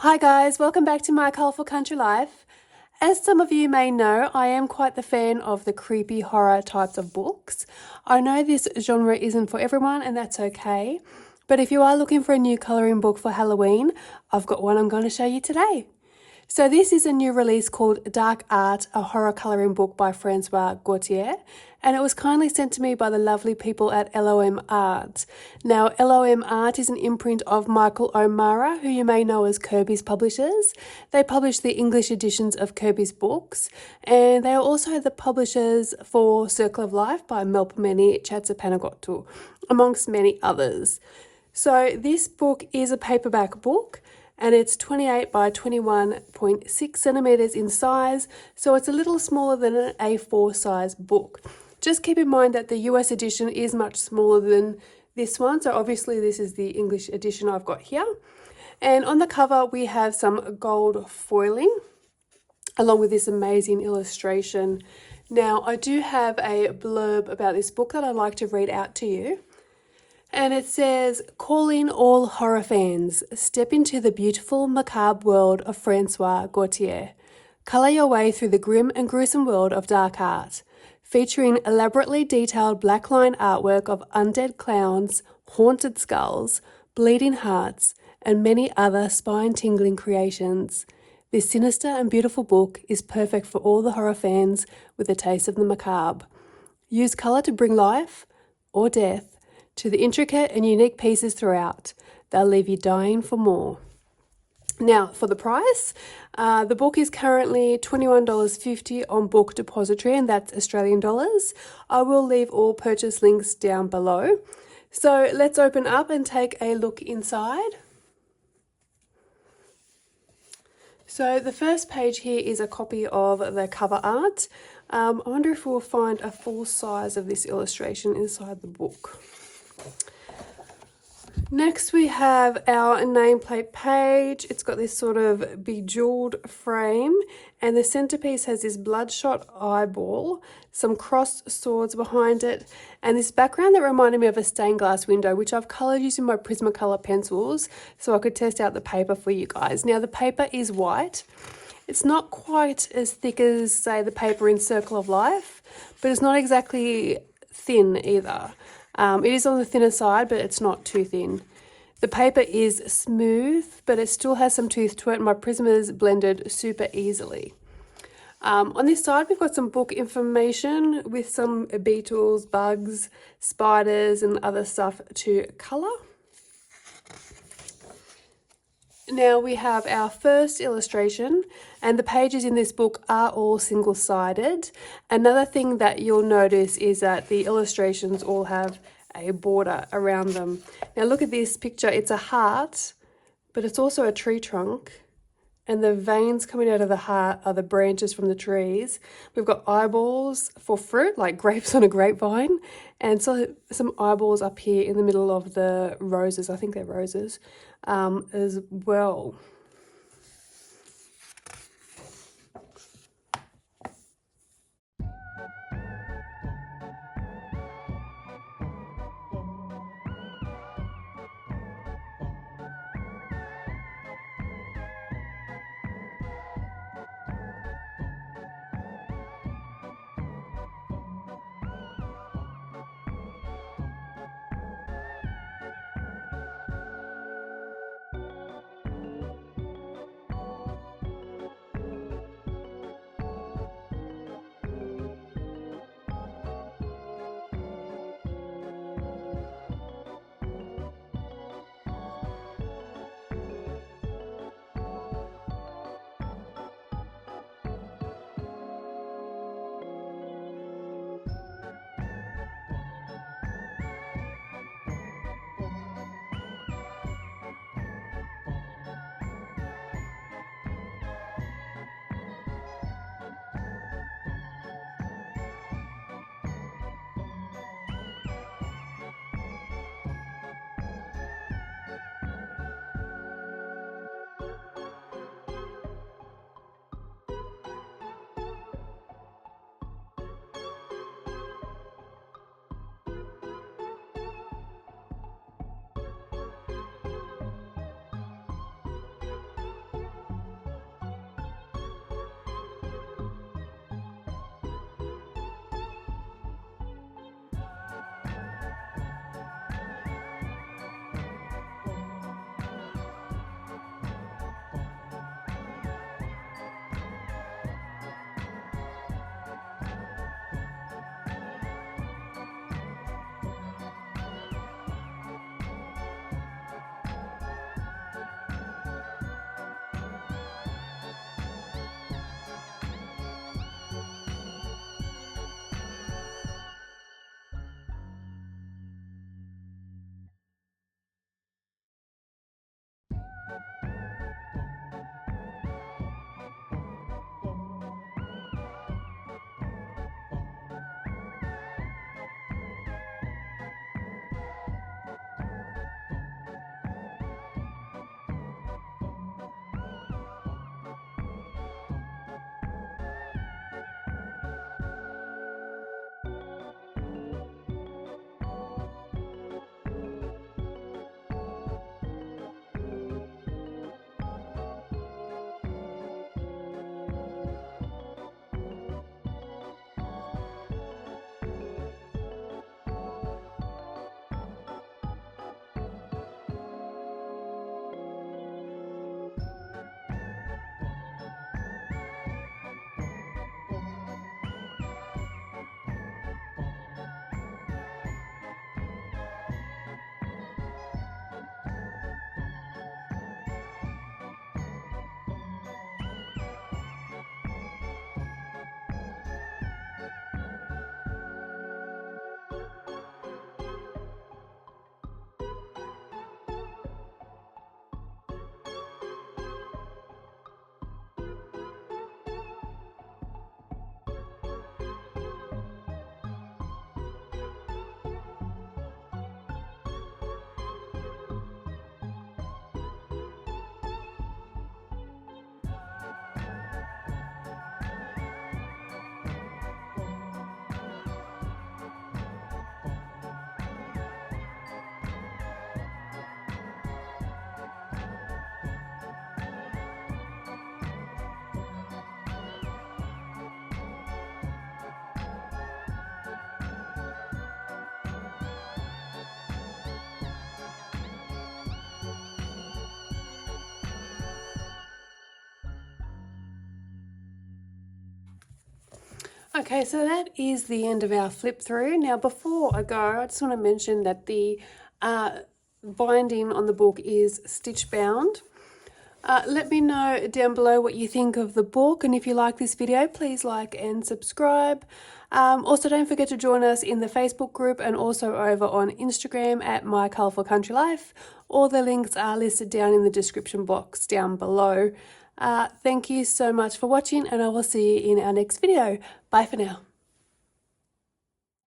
Hi guys, welcome back to my colourful country life. As some of you may know, I am quite the fan of the creepy horror types of books. I know this genre isn't for everyone and that's okay, but if you are looking for a new colouring book for Halloween, I've got one I'm going to show you today. So this is a new release called Dark Art, a horror colouring book by Francois Gautier, and it was kindly sent to me by the lovely people at LOM Art. Now, LOM Art is an imprint of Michael O'Mara, who you may know as Kirby's publishers. They publish the English editions of Kirby's books, and they are also the publishers for Circle of Life by Nameplate, amongst many others. So this book is a paperback book, and it's 28 by 21.6 centimeters in size, so it's a little smaller than an A4 size book. Just keep in mind that the US edition is much smaller than this one, so obviously this is the English edition I've got here. And on the cover we have some gold foiling along with this amazing illustration. Now I do have a blurb about this book that I'd like to read out to you. And it says, calling all horror fans, step into the beautiful, macabre world of Francois Gautier. Colour your way through the grim and gruesome world of dark art, featuring elaborately detailed blackline artwork of undead clowns, haunted skulls, bleeding hearts, and many other spine-tingling creations. This sinister and beautiful book is perfect for all the horror fans with a taste of the macabre. Use colour to bring life, or death, to the intricate and unique pieces throughout. They'll leave you dying for more. Now, for the price, the book is currently $21.50 on Book Depository, and that's Australian dollars. I will leave all purchase links down below. So let's open up and take a look inside. So the first page here is a copy of the cover art. I wonder if we'll find a full size of this illustration inside the book. Next we have our nameplate page. It's got this sort of bejeweled frame, and the centerpiece has this bloodshot eyeball, some crossed swords behind it, and this background that reminded me of a stained glass window, which I've coloured using my Prismacolor pencils so I could test out the paper for you guys. Now the paper is white. It's not quite as thick as, say, the paper in Circle of Life, but it's not exactly thin either. It is on the thinner side, but it's not too thin. The paper is smooth, but it still has some tooth to it, and my Prisma's blended super easily. On this side, we've got some book information with some beetles, bugs, spiders, and other stuff to colour. Now we have our first illustration, and the pages in this book are all single-sided. Another thing that you'll notice is that the illustrations all have a border around them. Now look at this picture, it's a heart, but it's also a tree trunk, and the veins coming out of the heart are the branches from the trees. We've got eyeballs for fruit, like grapes on a grapevine, and so some eyeballs up here in the middle of the roses, I think they're roses, as well. Okay, so that is the end of our flip through. Now, before I go, I just want to mention that the binding on the book is stitch bound. Let me know down below what you think of the book, and if you like this video, please like and subscribe. Also, don't forget to join us in the Facebook group and also over on Instagram at My Colourful Country Life. All the links are listed down in the description box down below. Thank you so much for watching, and I will see you in our next video. Bye for now.